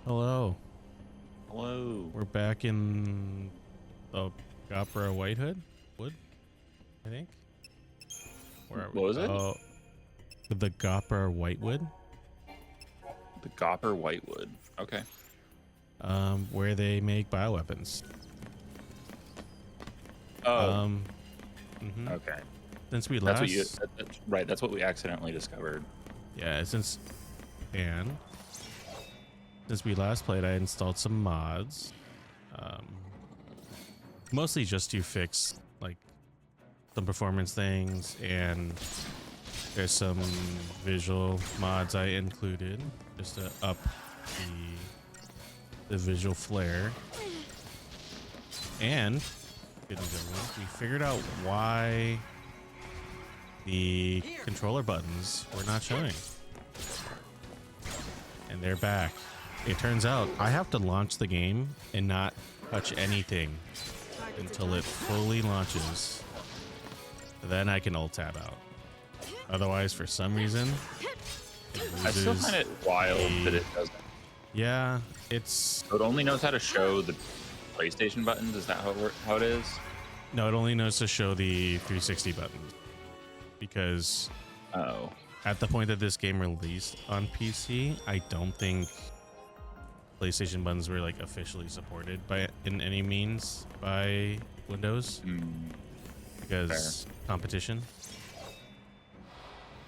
Hello. Hello. We're back in the Opera White Hood Wood, I think. Where are we? What was it? Oh, the Gopper Whitewood. The Gopper Whitewood. Okay. Where they make bioweapons. Oh, Um, mhm. okay. Since we That's what you. last, That's right. That's what we accidentally discovered. yeah, and since we last played, I installed some mods. Um, mostly just to fix like some performance things, and there's some visual mods I included just to up the visual flair. And good news, everyone, we figured out why the controller buttons were not showing, and they're back. It turns out I have to launch the game and not touch anything until it fully launches. Then I can alt tab out. Otherwise, for some reason, I still find it wild that it doesn't. Yeah, it's... So it only knows how to show the PlayStation buttons. Is that how it is? No, it only knows to show the 360 button. Because at the point that this game released on PC, I don't think PlayStation buttons were like officially supported by in any means by Windows. Because competition.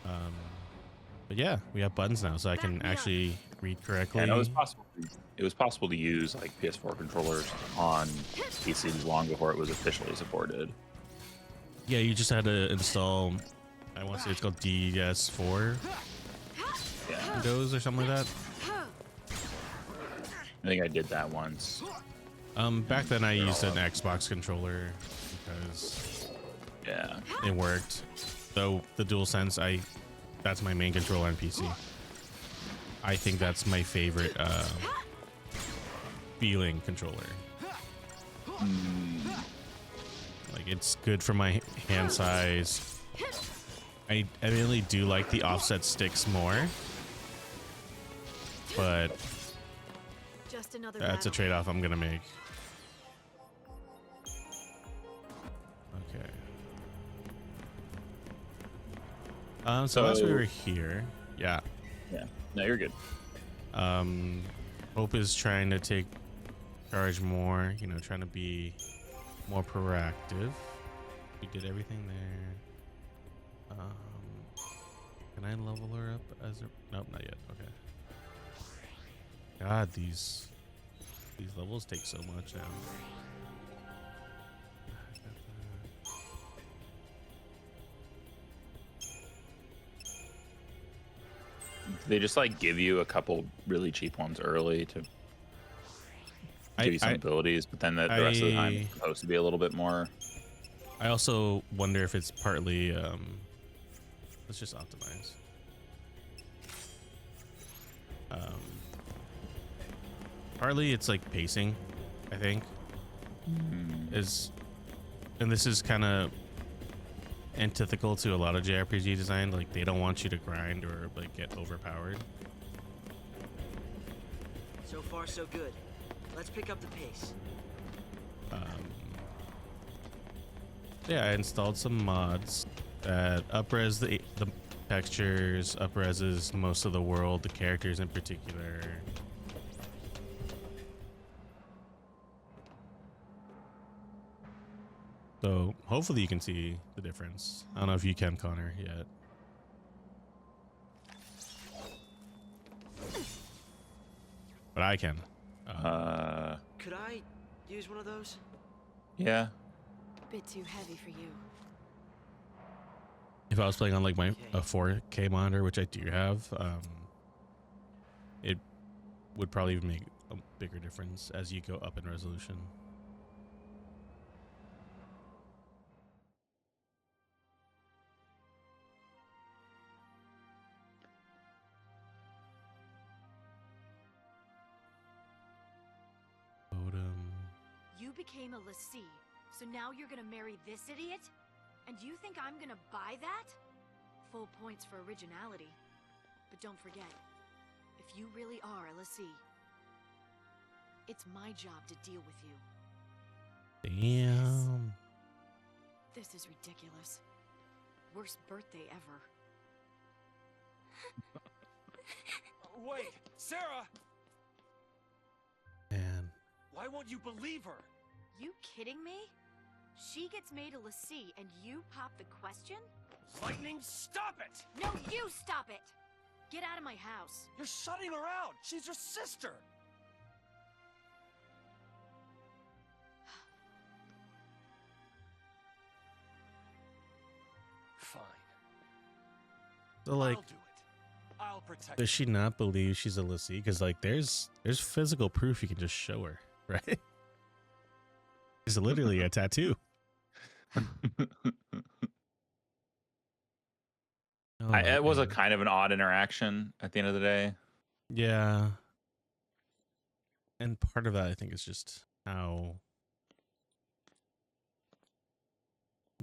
But yeah, we have buttons now, so I can actually read correctly. And it was possible. It was possible to use like PS4 controllers on PCs long before it was officially supported. Yeah, you just had to install. I want to say it's called DS4 Windows or something like that. I think I did that once. Back then I used an Xbox controller because it worked. Though the DualSense, that's my main controller on PC. I think that's my favorite feeling controller. Like, it's good for my hand size. I really do like the offset sticks more, but that's a trade-off I'm gonna make. Okay. So as we were here, yeah. No, you're good. Hope is trying to take charge more, you know, trying to be more proactive. We did everything there. Can I level her up as a... Nope, not yet. Okay. God, these levels take so much now. They just like give you a couple really cheap ones early to give you some abilities, but then the rest of the time it's supposed to be a little bit more. I also wonder if it's partly let's just optimize. Partly it's like pacing, I think. And this is kind of antithetical to a lot of JRPG design. Like, they don't want you to grind or like get overpowered. So far so good. Let's pick up the pace. Yeah, I installed some mods that up-res the textures, up-reses most of the world, the characters in particular. So hopefully you can see the difference. I don't know if you can, Connor, yet. But I can. Could I use one of those? Yeah. Bit too heavy for you. If I was playing on like a 4K monitor, which I do have, it would probably make a bigger difference as you go up in resolution. You became a lessee, so now you're gonna marry this idiot? And you think I'm gonna buy that? Full points for originality. But don't forget, if you really are a lessee, It's my job to deal with you. Damn. This is ridiculous. Worst birthday ever. Wait, Sarah! Man. Why won't you believe her? You kidding me? She gets made a lessee and you pop the question? Lightning, stop it! No, you stop it! Get out of my house. You're shutting her out! She's your sister! Fine. So like, I'll do it. I'll protect does she not believe she's a lessee? Because like, there's physical proof you can just show her, right? It's literally a tattoo. Oh, It was a man. kind of an odd interaction at the end of the day. Yeah. And part of that, I think, is just how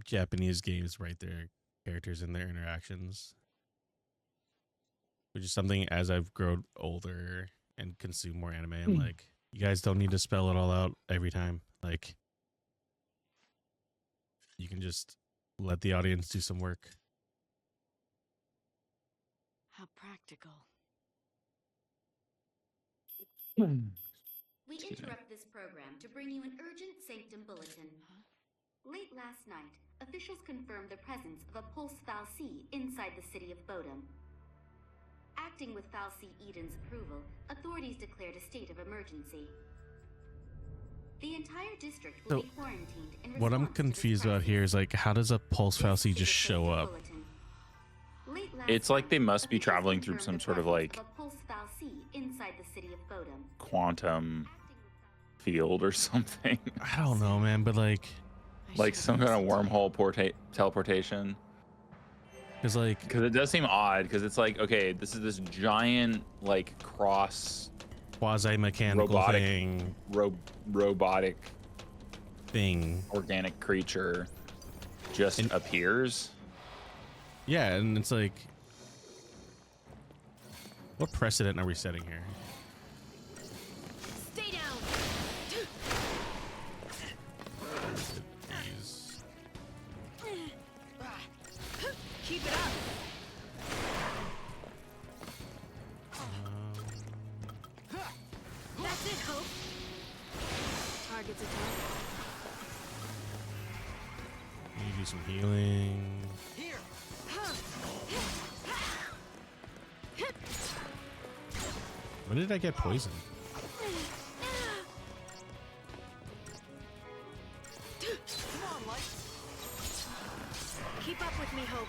Japanese games write their characters and their interactions. Which is something as I've grown older and consume more anime, I'm like, you guys don't need to spell it all out every time. Like, you can just let the audience do some work. How practical. We interrupt this program to bring you an urgent Sanctum bulletin. Late last night, officials confirmed the presence of a pulse fal'Cie inside the city of Bodum. Acting with fal'Cie Eden's approval, authorities declared a state of emergency. The entire district will So, be quarantined in what I'm response to this confused about crisis. here is like, how does a pulse This fal'Cie is just the show Sanctum up? bulletin. Late last It's like night, they must be officials traveling through confirmed some the sort of presence like a pulse fal'Cie inside the city of Bodum. quantum field or something. I don't know, man, but like Like some kind of wormhole teleportation. Because like, Because it does seem odd. Because it's like, okay, this is this giant like cross quasi-mechanical robotic thing, robotic thing. organic creature just appears. Yeah, and it's like, what precedent are we setting here? Stay down! Jeez. Keep it up! That's it, Hope. Target's attack. Need to do some healing. Here! When did I get poisoned? Come on, Light! Keep up with me, Hope.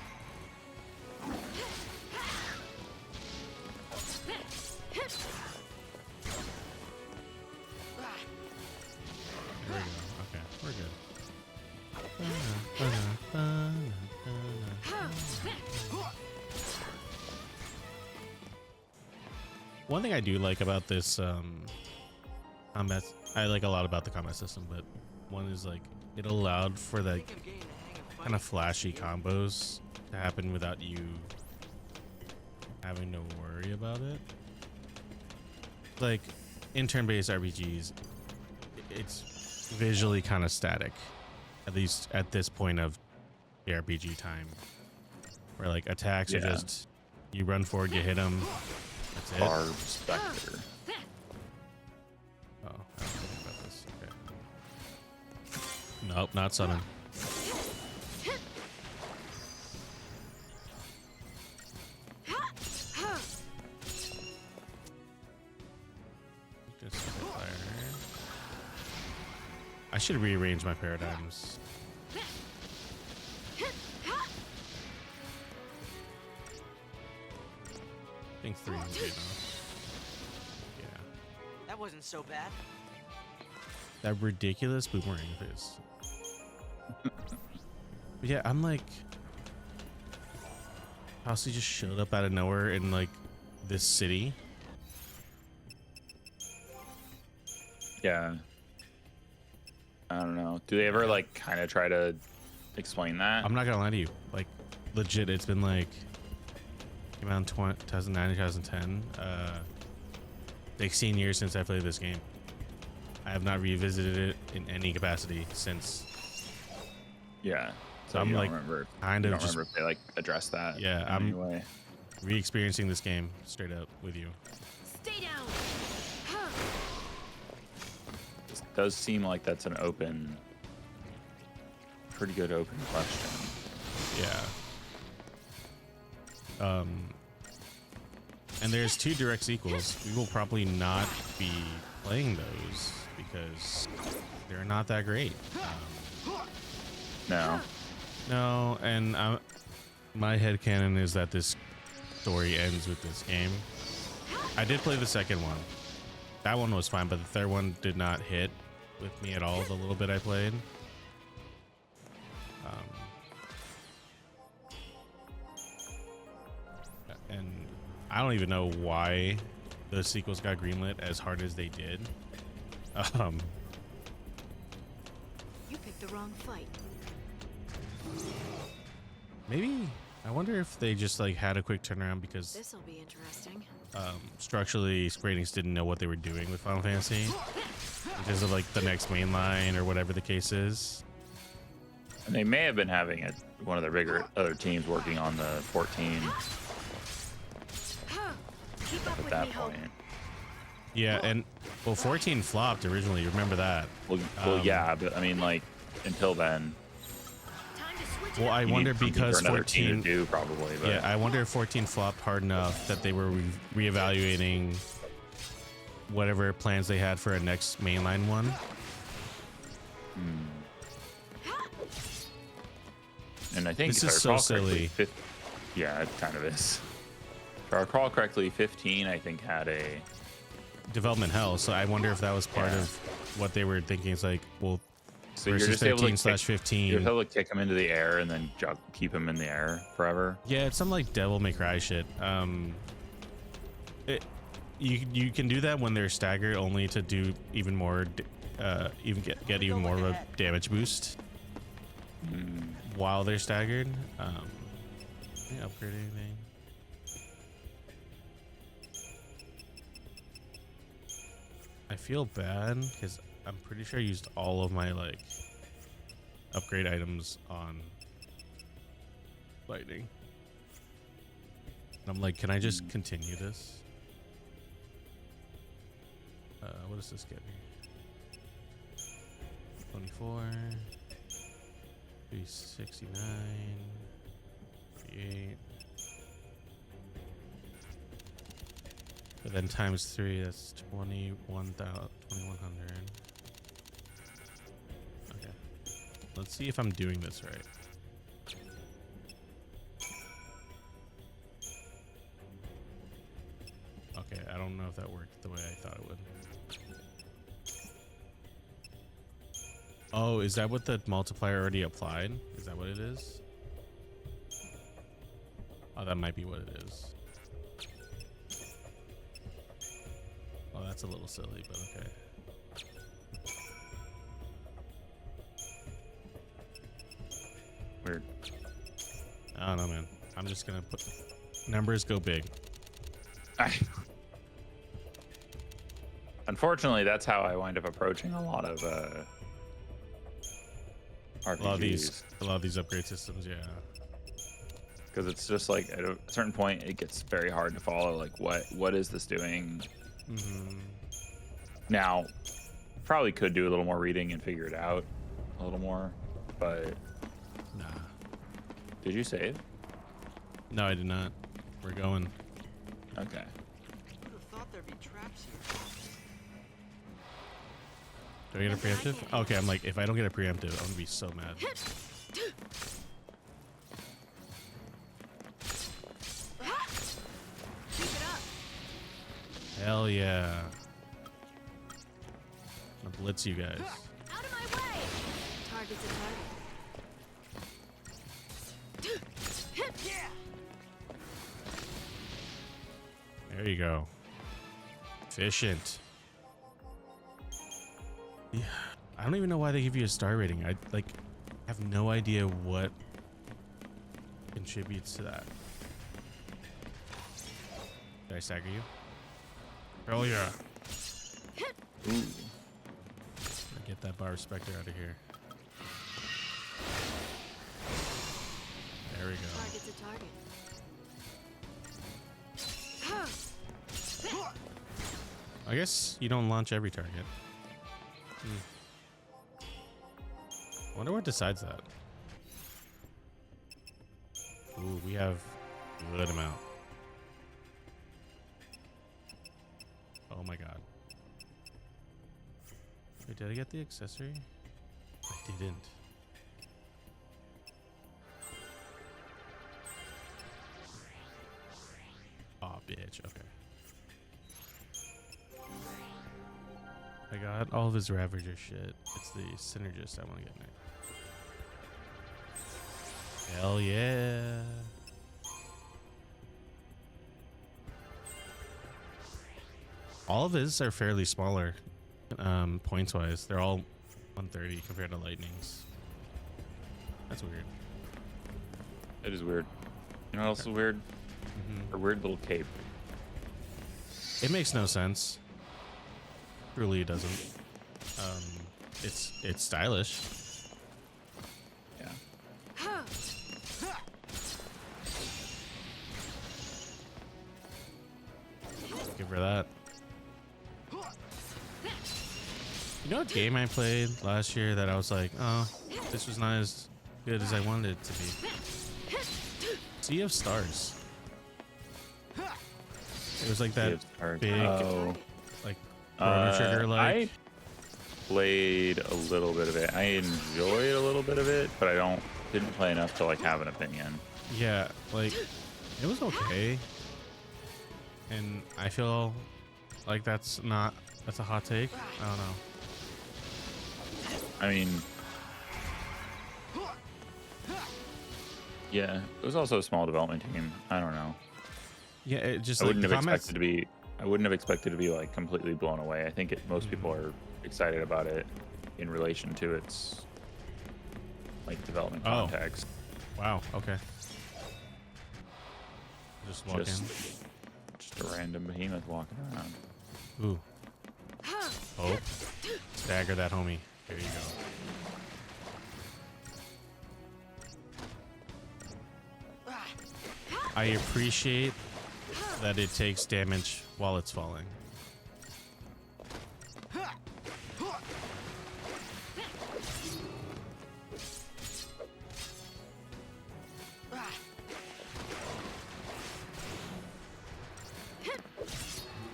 There we go. Okay, we're good. One thing I do like about this combat, I like a lot about the combat system, but one is like it allowed for the Think I'm getting the hang of kind of fighting flashy here. combos to happen without you having to worry about it. Like in turn-based RPGs, it's visually kind of static, at least at this point of the RPG time, where like attacks are Yeah. just you run forward, you hit them, that's it. Barb Spectre. Oh, I don't think about this. Okay. Nope, not summon. Just fire. I should rearrange my paradigms. I think 3 is good enough. Yeah. That wasn't so bad. That ridiculous boomerang face. But yeah, I'm like, Housey just showed up out of nowhere in like this city. Yeah. I don't know. Do they ever like kind of try to explain that? I'm not gonna lie to you, like legit, it's been like came out in 2009, 2010, 16 years since I played this game. I have not revisited it in any capacity since. Yeah. So I'm like kind of just remember if they like addressed that. Yeah, I'm re-experiencing this game straight up with you. Stay down. This does seem like that's an pretty good open question. Yeah. And there's 2 direct sequels. We will probably not be playing those because they're not that great. No, and my headcanon is that this story ends with this game. I did play the second one. That one was fine, but the third one did not hit with me at all the little bit I played. And I don't even know why the sequels got greenlit as hard as they did. You picked the wrong fight. Maybe I wonder if they just like had a quick turnaround because This'll be interesting. structurally Square Enix didn't know what they were doing with Final Fantasy because of like the next main line or whatever the case is. And they may have been having one of the bigger other teams working on the 14 Keep up at with that me, Hope. point. Yeah, and well, 14 flopped originally. Remember that? Well, yeah, but I mean, like until then. Time to switch Well, it up. I wonder because for another team 14. to do probably. But. Yeah, I wonder if 14 flopped hard enough that they were reevaluating whatever plans they had for a next mainline one. And I think This if is I so recall silly. correctly, yeah, it kind of is. If I recall correctly, 15 I think had a Development hell. So I wonder if that was part Yeah. of what they were thinking. It's like, well, so you're versus just able to 13/15. You're able to kick him into the air and then keep him in the air forever. Yeah, it's some like Devil May Cry shit. You can do that when they're staggered, only to do even more, get even more of a damage boost while they're staggered. Can I upgrade anything? I feel bad because I'm pretty sure I used all of my like upgrade items on lightning. I'm like, can I just continue this? What does this get me? 24, 369, 38. But then times 3, that's 2100. Okay. Let's see if I'm doing this right. Okay, I don't know if that worked the way I thought it would. Oh, is that what the multiplier already applied? Is that what it is? Oh, that might be what it is. Oh, that's a little silly, but okay. Weird. I don't know, man. I'm just gonna put numbers go big. Unfortunately, that's how I wind up approaching a lot of RPGs. A lot of these upgrade systems, yeah. Because it's just like at a certain point, it gets very hard to follow. Like, what is this doing? Now, probably could do a little more reading and figure it out a little more, but Nah. Did you save? No, I did not. We're going. Okay. Who'd have thought there'd be traps here? Do I get a preemptive? Okay, I'm like, if I don't get a preemptive, I'm gonna be so mad. Keep it up. Hell yeah. I'm gonna blitz you guys. Out of my way. Target's a target. Yeah. There you go. Efficient. Yeah. I don't even know why they give you a star rating. I like have no idea what contributes to that. Did I stagger you? Hell yeah. Ooh. that Bar Spectre out of here. There we go. Target's a target. I guess you don't launch every target. Wonder what decides that. Ooh, we have a good amount. Oh my god. Wait, did I get the accessory? I didn't. Oh, bitch. Okay. I got all of his Ravager shit. It's the Synergist I want to get next. Hell yeah. All of his are fairly smaller points wise. They're all 130 compared to Lightning's. That's weird. It is weird. You know what else is weird? Her weird little cape. It makes no sense. Truly, it doesn't. It's stylish. Yeah. Give her that. You know what game I played last year that I was like, oh, this was not as good as I wanted it to be? Sea of Stars. It was like that big, like Chrono Trigger like. I played a little bit of it. I enjoyed a little bit of it, but I didn't play enough to like have an opinion. Yeah, like it was okay, and I feel like that's a hot take. I don't know. I mean, yeah, it was also a small development team. I don't know. Yeah, it just I like wouldn't have expected to be like completely blown away. I think most people are excited about it in relation to its like development context. Wow. Okay. Just walk in. Just a random behemoth walking around. Ooh. Oh. Stagger that homie. There you go. I appreciate that it takes damage while it's falling.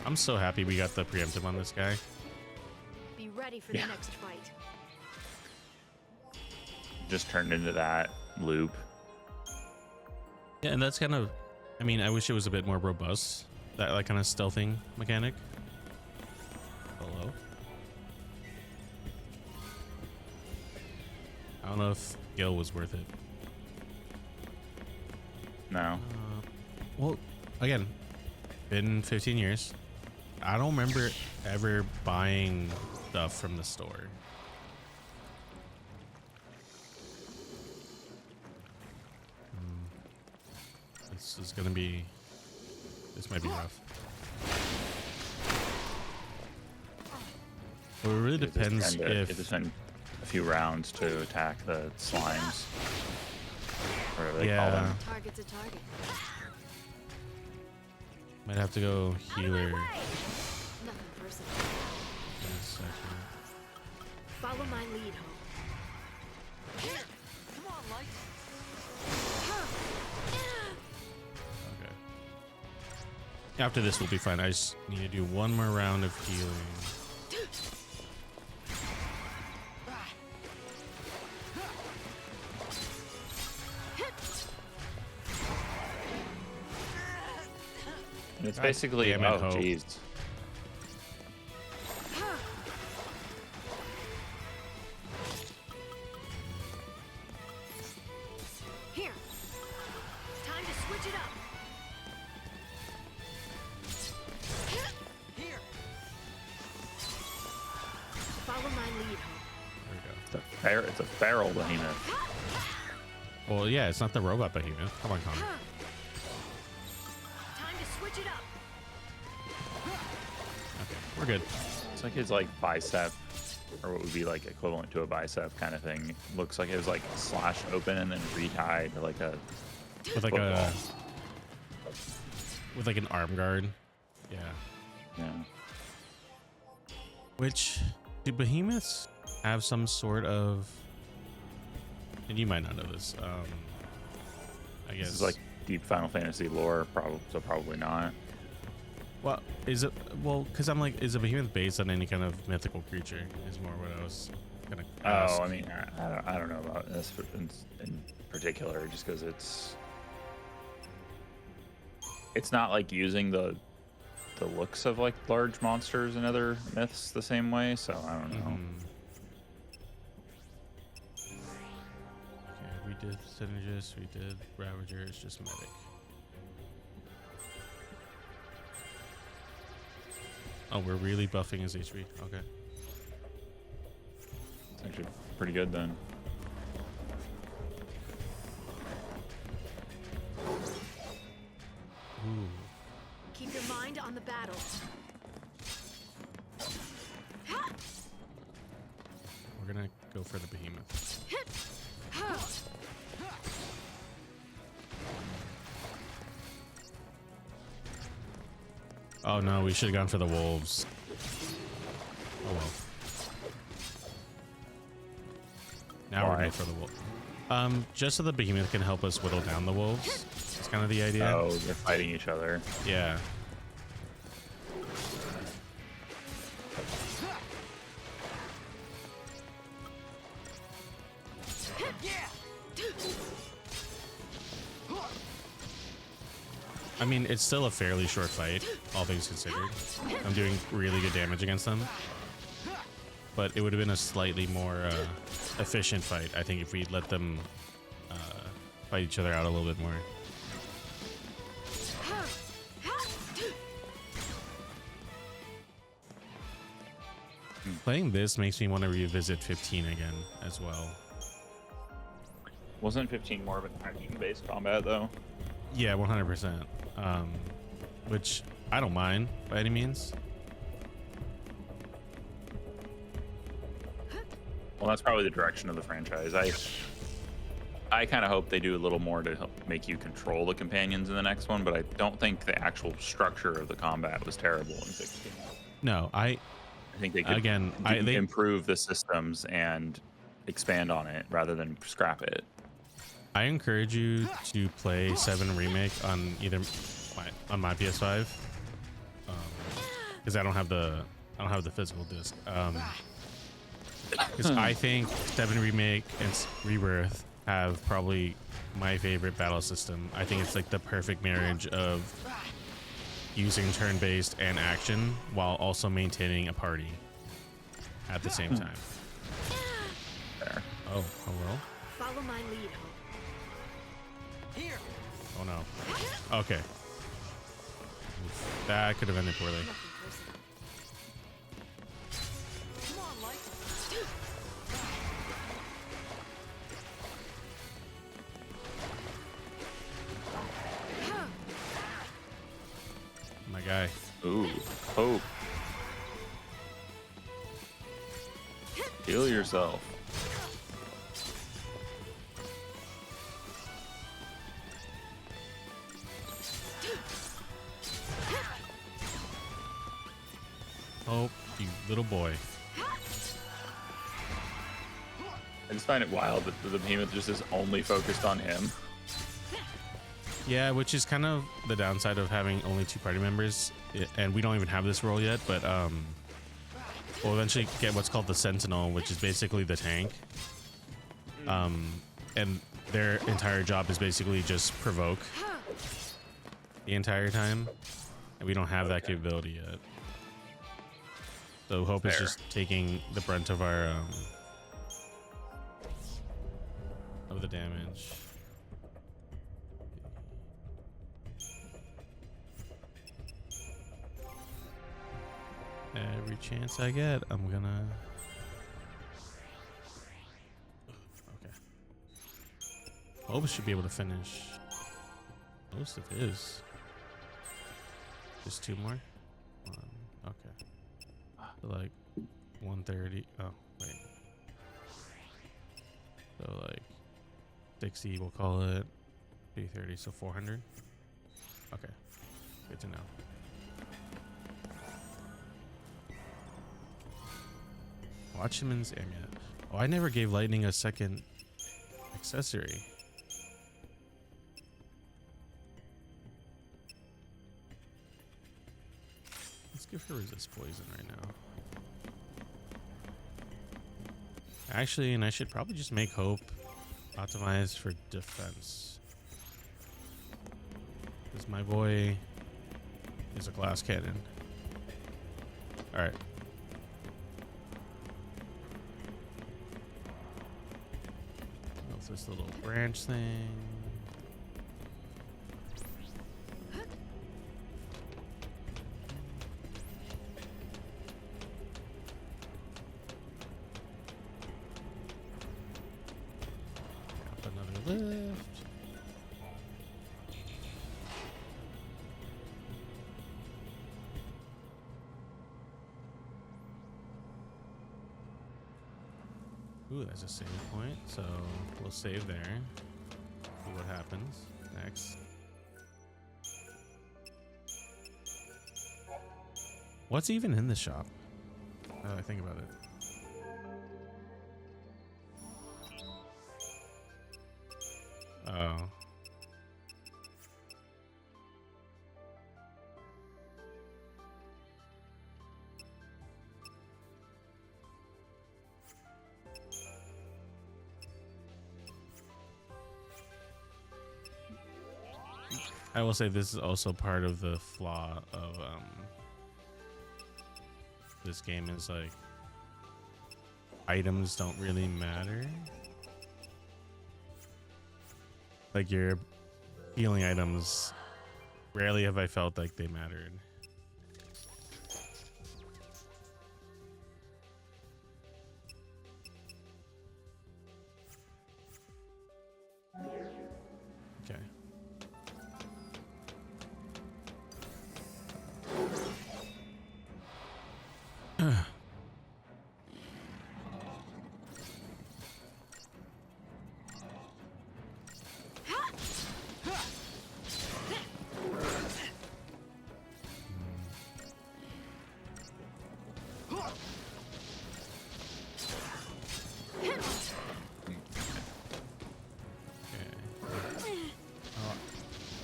I'm so happy we got the preemptive on this guy. Be ready for the next fight. Just turned into that loop. Yeah, and that's kind of, I mean, I wish it was a bit more robust, that like kind of stealthing mechanic. Hello? I don't know if Gil was worth it. No. Well, again, been 15 years. I don't remember ever buying stuff from the store. This might be rough. Well, it really depends It just spent a few rounds to attack the slimes. Whatever they call them. Target's a target. Might have to go healer. Nothing personal. In a second. Follow my lead, Hope. Come on, Light. Okay. After this, we'll be fine. I just need to do one more round of healing. It's basically, damn it, oh Hope. jeez. Here. Time to switch it up. Here. Follow my lead, Hope. There we go. It's a feral behemoth. Well, yeah, it's not the robot behemoth. Come on, Connor. Time to switch it up. Okay, we're good. It's like his like bicep or what would be like equivalent to a bicep kind of thing. Looks like it was like slashed open and then retied like a with like football. with like an arm guard. Yeah. Yeah. Which, do behemoths have some sort of, and you might not know this, I guess. This is like deep Final Fantasy lore, probably not. Well, is it, well, because I'm like, is a behemoth based on any kind of mythical creature is more what I was gonna ask. Oh, I mean, I don't know about this in particular, just because it's not like using the looks of like large monsters and other myths the same way, so I don't know. Okay, we did Synergist, we did Ravager, it's just Medic. Oh, we're really buffing his HP. Okay. It's actually pretty good then. Ooh. Keep your mind on the battle. We're gonna go for the behemoth. Oh no, we should have gone for the wolves. Oh well. Now we're going for the wolf. Just so the behemoth can help us whittle down the wolves. That's kind of the idea. Oh, they're fighting each other. Yeah. I mean, it's still a fairly short fight, all things considered. I'm doing really good damage against them. But it would have been a slightly more efficient fight, I think, if we let them fight each other out a little bit more. Playing this makes me want to revisit 15 again as well. Wasn't 15 more of an action-based combat though? Yeah, 100%. Which I don't mind by any means. Well, that's probably the direction of the franchise. I kind of hope they do a little more to help make you control the companions in the next one, but I don't think the actual structure of the combat was terrible in 16. No, I think they could they improve the systems and expand on it rather than scrap it. I encourage you to play 7 Remake on either on my PS5, because I don't have the physical disc. Because I think 7 Remake and Rebirth have probably my favorite battle system. I think it's like the perfect marriage of using turn-based and action while also maintaining a party at the same time. There. Oh, hello? Follow my lead, Hope. Here. Oh no. Okay. That could have ended poorly. Nothing personal. Come on, Light. My guy. Ooh, hope. Heal yourself. Oh, you little boy. I just find it wild that the behemoth just is only focused on him. Yeah, which is kind of the downside of having only 2 party members, and we don't even have this role yet, but we'll eventually get what's called the Sentinel, which is basically the tank. And their entire job is basically just provoke the entire time, and we don't have that capability yet. So Hope is just taking the brunt of our of the damage. Every chance I get, I'm gonna. Okay. Hope should be able to finish most of his. Just 2 more. Okay. So like 130. Oh, wait. So like 60, we'll call it 330. So 400. Okay. Good to know. Watchman's amulet. Oh, I never gave Lightning a second accessory. Let's give her resist poison right now. Actually, and I should probably just make hope optimized for defense. Because my boy is a glass cannon. Alright. This little branch thing. Up another lift. Ooh, that's a save point, so we'll save there. See what happens next. What's even in the shop? Now that I think about it. Oh. I will say this is also part of the flaw of this game is like items don't really matter. Like your healing items, rarely have I felt like they mattered. Okay.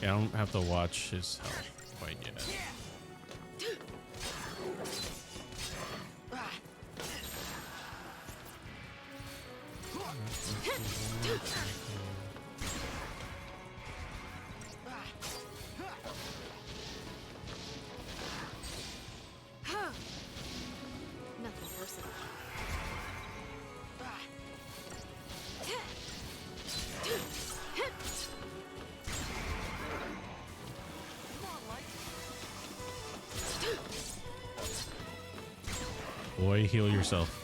I don't have to watch his health quite yet. Nothing personal. Boy, heal yourself.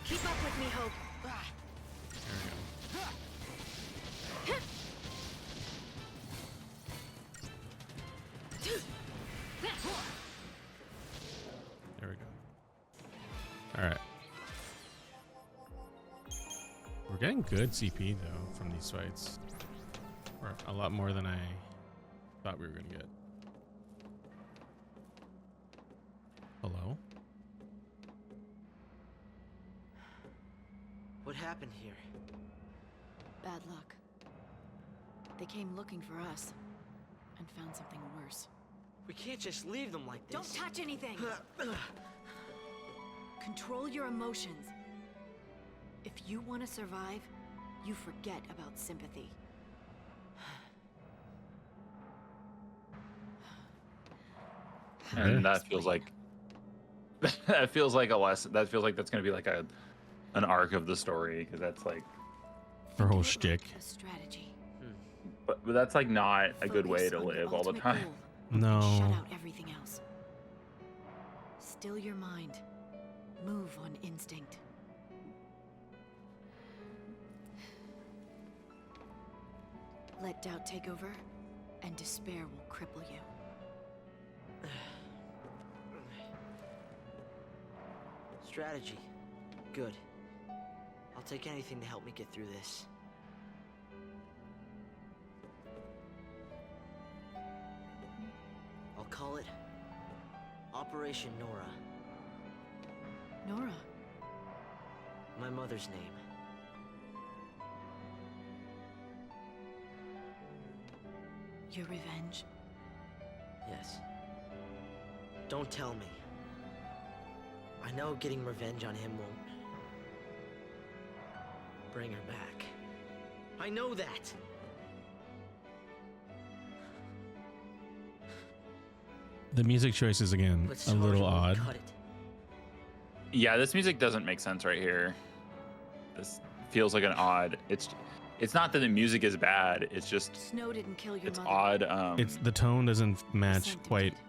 Keep up with me, Hope. There we go. All right. We're getting good CP though from these fights. Or a lot more than I thought we were gonna get. Hello? What happened here? Bad luck. They came looking for us and found something worse. We can't just leave them like this. Don't touch anything! Control your emotions. If you want to survive, you forget about sympathy. And that feels like that feels like a lesson. That feels like that's going to be like an arc of the story, because that's like Her whole shtick. A strategy. But that's like not a good way Focus to on your live all the ultimate time. goal No. and shut out everything else. Still your mind. Move on instinct. Let doubt take over, and despair will cripple you. Strategy. Good. I'll take anything to help me get through this. I'll call it Operation Nora. Nora, My mother's name. your revenge. Yes. Don't tell me. I know getting revenge on him won't bring her back. I know that! The music choices again But a Sarge little won't odd. cut it. Yeah, this music doesn't make sense right here. This feels like an odd. It's not that the music is bad. It's just Snow didn't kill your it's mother. odd. It's the tone doesn't match Sent it quite did.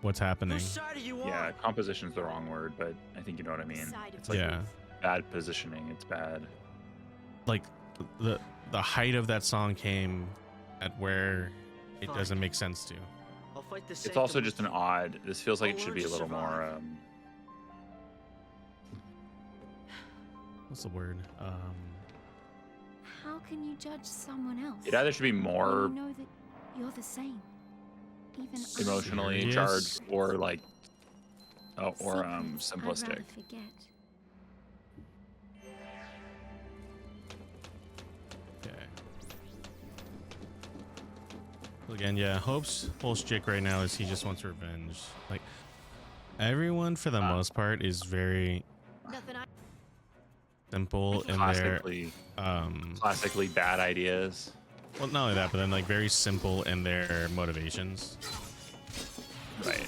what's happening. Whose side are you yeah, on? composition's the wrong word, but I think you know what I mean. Side of It's like Yeah. bad positioning. It's bad. Like the height of that song came at where it Fine. doesn't make sense to. I'll fight the It's Sanctum also with just an you. odd. This feels like I'll it should learn be a to little more. survive. What's the word? How can you judge someone else? It either should be when more you know that you're the same. Even emotionally Serious? charged or like, or Secrets I'd simplistic. rather forget. Okay. Well, again, yeah. Hope's whole shtick right now is he just wants revenge. Like everyone, for the most part, is very Nothing I simple in their Classically bad ideas. well, not only that, but then like very simple in their motivations. Right.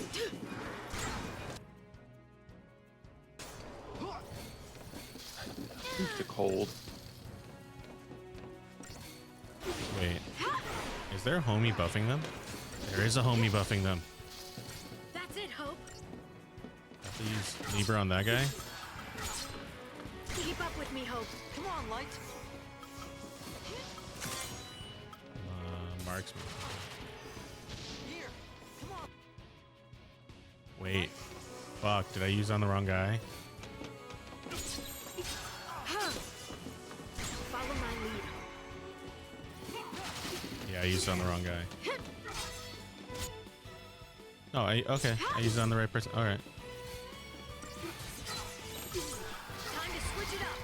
The cold. Wait, is there a homie buffing them? There is a homie buffing them. That's it, Hope. Have to use Libra on that guy. Keep up with me, Hope. Come on, Light. Marksman. Here. Come on. Wait, fuck! Did I use on the wrong guy? Follow my lead. Yeah, I used it on the wrong guy. Oh, okay. I used it on the right person. All right. Time to switch it up.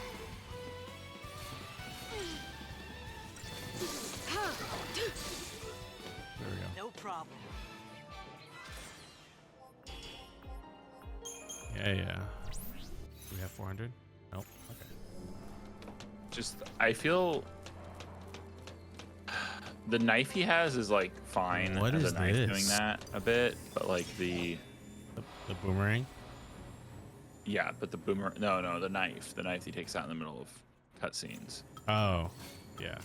There we go. No problem. Yeah, yeah. Do we have 400? Nope. Okay. Just, I feel the knife he has is like fine. What as is a knife this? doing that a bit, but like the boomerang. yeah, but the boomer no, the knife he takes out in the middle of cutscenes. Oh, yeah.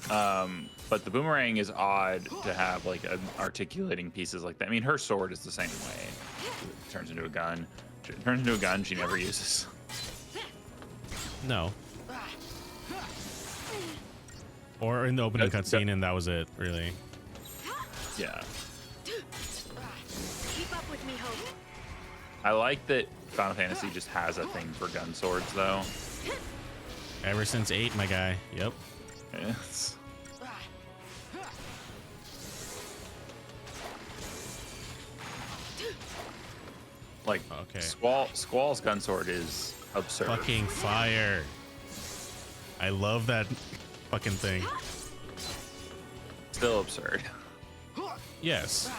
But the boomerang is odd to have like articulating pieces like that. I mean, her sword is the same way. It turns into a gun. It turns into a gun she never uses. No. Or in the opening That's- cutscene, and that was it, really. Yeah. Keep up with me, Hope. I like that Final Fantasy just has a thing for gun swords, though. Ever since 8, my guy. Yep. It's, like, Okay. Squall's gun sword is absurd. Fucking fire. I love that fucking thing. Still absurd. Yes.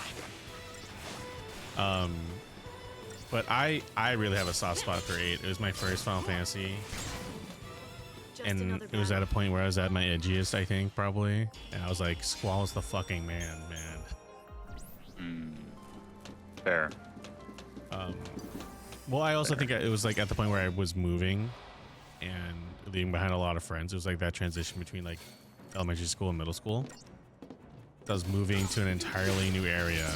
But I really have a soft spot for 8. It was my first Final Fantasy, Just and another it was at a battle. point where I was at my edgiest, I think, probably, and I was like, Squall's the fucking man. Fair. Well, I also think it was like at the point where I was moving and leaving behind a lot of friends. It was like that transition between like elementary school and middle school. I was moving to an entirely new area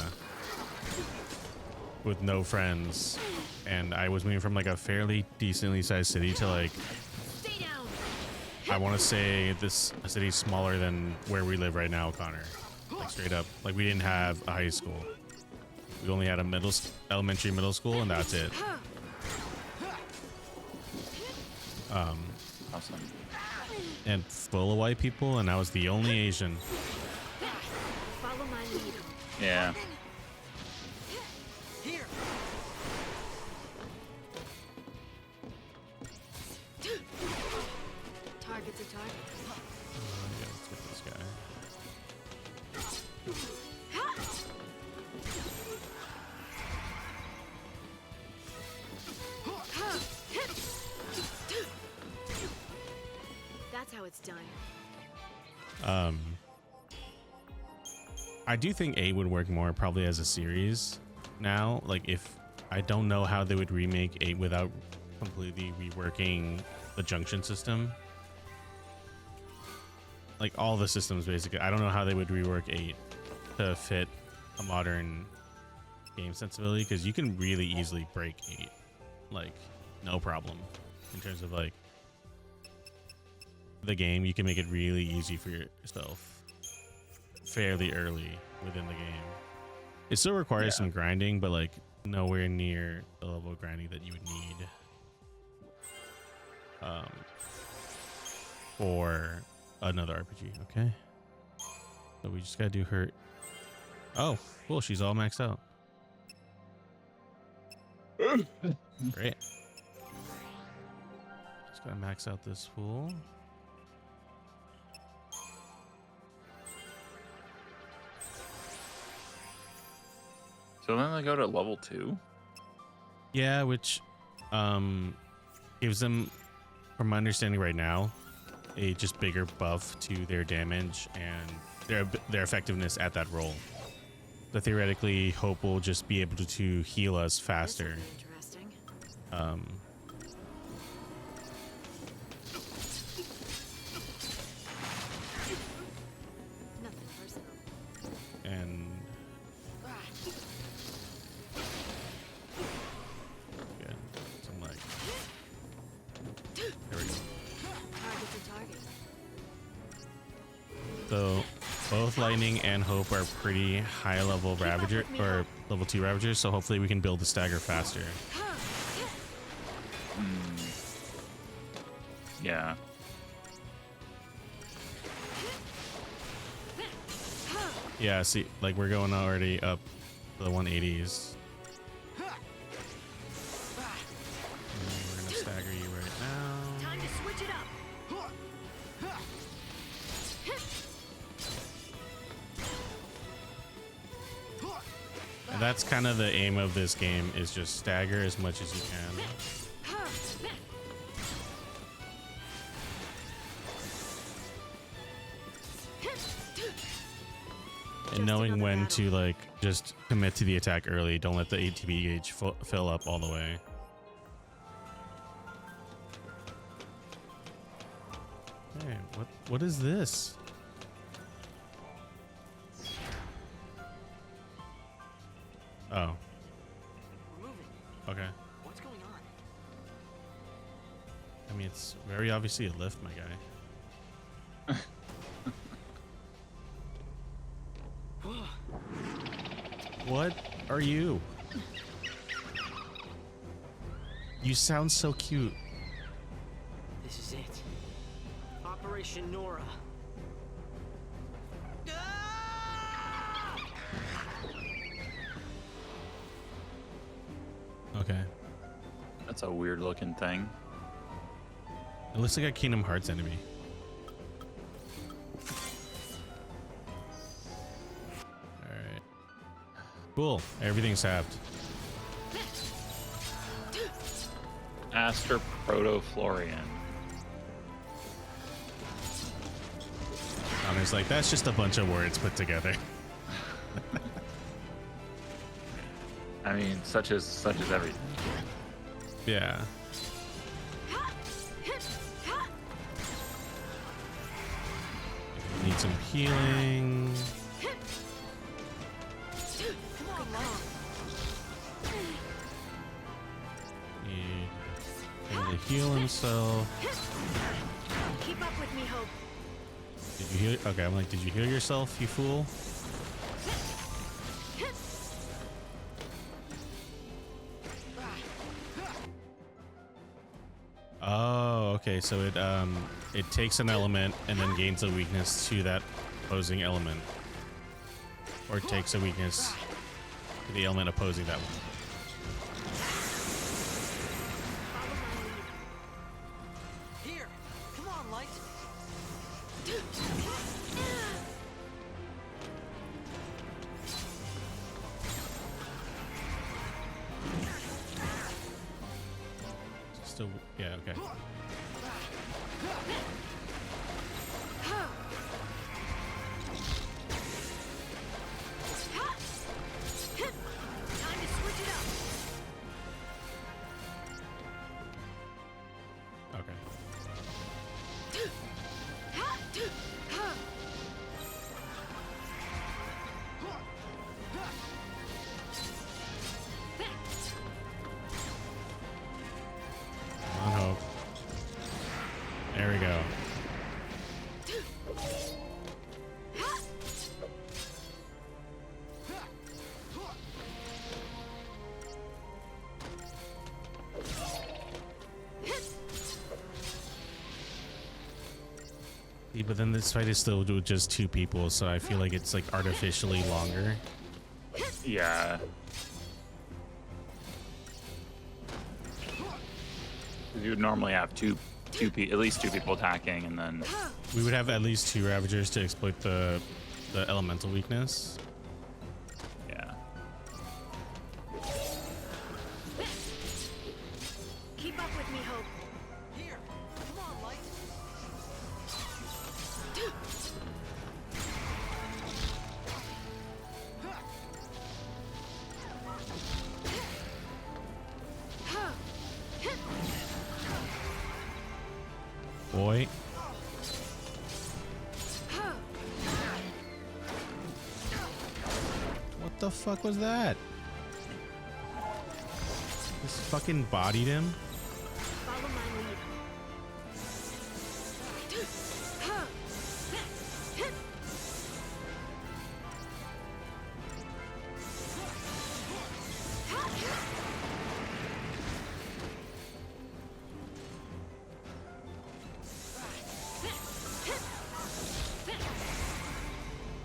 with no friends, and I was moving from like a fairly decently sized city to like, I want to say this a city smaller than where we live right now, Connor. Like straight up, like we didn't have a high school. We only had a elementary, middle school, and that's it. Awesome. And full of white people, and I was the only Asian. Follow my lead. Yeah. Here. Target's a target. Yeah, let's get this guy. That's how it's done. I do think 8 would work more probably as a series now. Like, if I don't know how they would remake 8 without completely reworking the junction system. Like all the systems basically. I don't know how they would rework 8 to fit a modern game sensibility, because you can really easily break 8, like no problem. In terms of like the game, you can make it really easy for yourself fairly early within the game. It still requires some grinding, but like nowhere near the level of grinding that you would need for another RPG. Okay, so we just gotta do her. Oh, cool, she's all maxed out. Great. Just gotta max out this fool. So then they go to level 2? Yeah, which gives them, from my understanding right now, a just bigger buff to their damage and their effectiveness at that role. So theoretically, Hope will just be able to heal us faster. Interesting. Nothing personal. And yeah, some like there we go. Target's a target. So both Lightning and Hope are pretty high level Ravager or level 2 Ravagers, so hopefully we can build the stagger faster. Yeah. Yeah, see, like we're going already up to the 180s. And we're gonna stagger you right now. Time to switch it up. And that's kind of the aim of this game, is just stagger as much as you can. And knowing when to like just commit to the attack early. Don't let the ATB gauge fill up all the way. Hey, what is this? Oh, We're moving. okay. What's going on? I mean, it's very obviously a lift, my guy. What are you? You sound so cute. This is it. Operation Nora. Okay. That's a weird looking thing. It looks like a Kingdom Hearts enemy. Alright. Cool. Everything's halved. Aster Proto-Florian. Connor's like, that's just a bunch of words put together. I mean, such as everything. Yeah. some healing. Need him to heal himself. Keep up with me, Hope. Did you heal? Okay, I'm like, did you heal yourself, you fool? Oh, okay. So it takes an element and then gains a weakness to that opposing element, or it takes a weakness to the element opposing that one. Here! Come on, Light! Still, yeah, okay. Time to switch it up. Okay. Come on, Hope. There we go. See, but then this fight is still with just 2 people, so I feel like it's like artificially longer. Yeah. You would normally have at least two people attacking, and then We would have at least 2 Ravagers to exploit the elemental weakness. yeah. Keep up with me, Hope. Here! Come on, Light! Boy. What the fuck was that? This fucking bodied him? Follow my lead.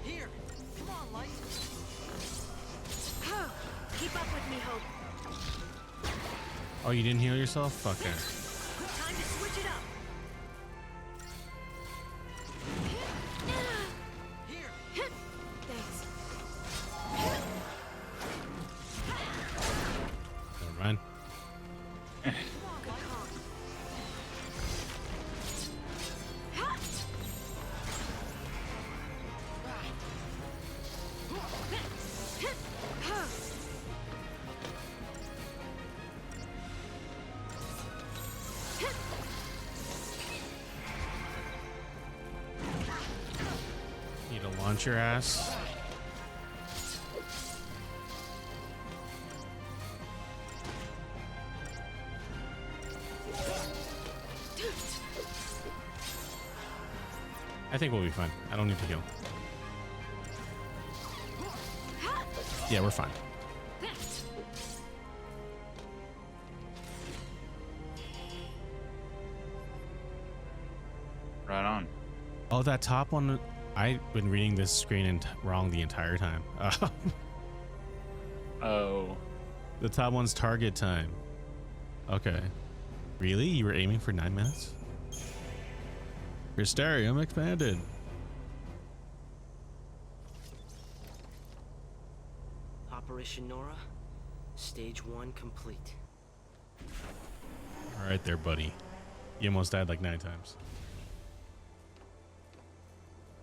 Here! Come on, Light! Keep up with me, Hope. Oh, you didn't heal yourself? Fuck it. Time to switch it up. Here! Thanks. Never mind. Come on, Light! Need to launch your ass. I think we'll be fine. I don't need to heal. Yeah, we're fine. Right on. Oh, that top one. I've been reading this screen wrong the entire time. Oh. The top one's target time. Okay. Really? You were aiming for 9 minutes? Crystarium expanded. Operation Nora, stage 1 complete. All right there, buddy. You almost died like 9 times.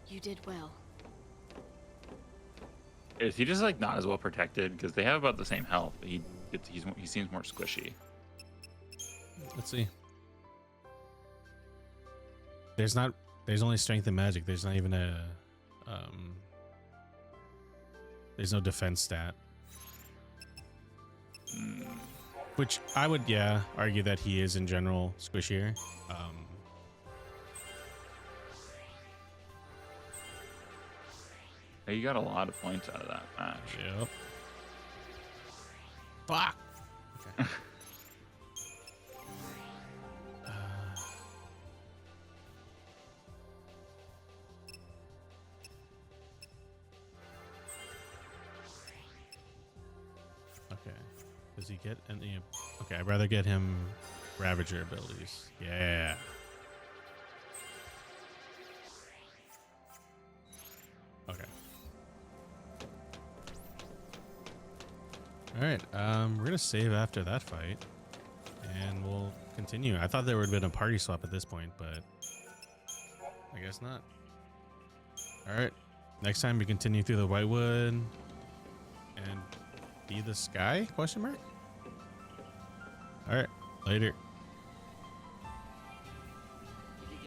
You did well. Is he just like not as well protected? Because they have about the same health. But he seems more squishy. Let's see. There's only strength and magic. There's not even a There's no defense stat. Which I would, yeah, argue that he is in general squishier. Hey, you got a lot of points out of that match. Yep. Fuck. Okay. Okay. Does he get any? Okay, I'd rather get him Ravager abilities. Yeah. Okay. All right. We're gonna save after that fight, and we'll continue. I thought there would have been a party swap at this point, but I guess not. All right. Next time we continue through the Whitewood and be the sky? Question mark. All right. Later.